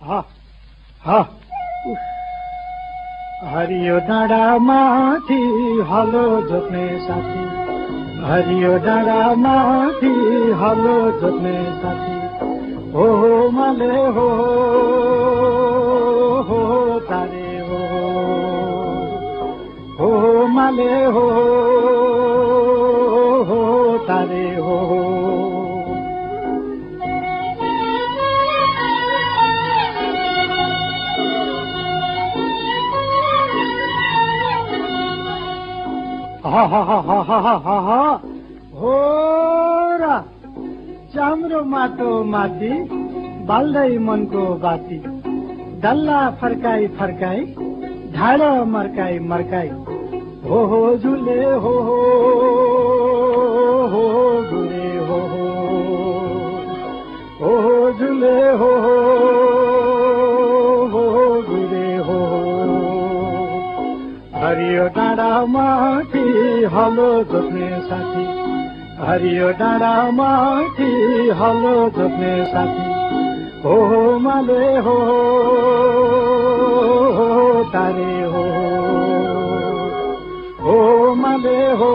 हा हा हरियो डाँडा माथि हलो जोत्ने साथी, हरियो डाँडा माथि हलो जोत्ने साथी, हो माले हो तारे हो माले हो तारे हो। हो र चाम्रो माटो माथि बाल्दै मनको बाती, डल्ला फर्काई फर्काई ढाडो मर्काई मर्काई, हो झुले हो गुरे हो झुले हो गुरे हो। हरियो डाँडा माथि हलो जोत्ने साथी, हरियो डाँडा माथि हलो जोत्ने साथी, हो माले हो तारे हो माले हो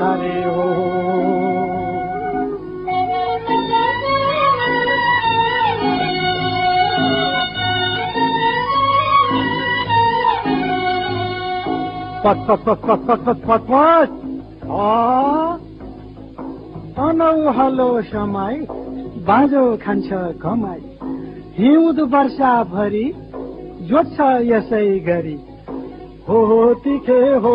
तारे हो। पट पट पट पट पट पट पट पट तनौ हलो समाई बाँझो खान्छ घमाई, हिउँद वर्षाभरि जोत्छ यसै गरी, हो तिखे हो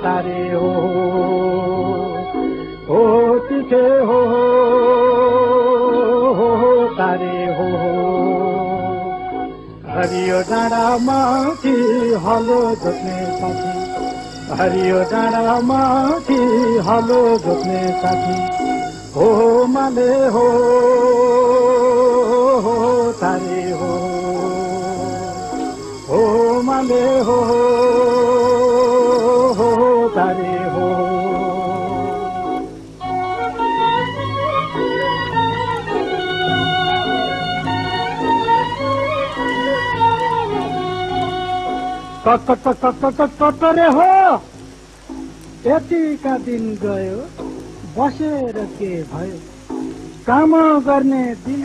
तारे हो तिखे हो तारे हो। हरियो डाँडा माथि हलो जोत्ने साथी, हरियो डाँडा माथि हलो जोत्ने साथी, हो माले हो तारे हो माले हो तारे हो। कटरे हो यतिका दिन गयो बसेर के भयो, काम गर्ने दिन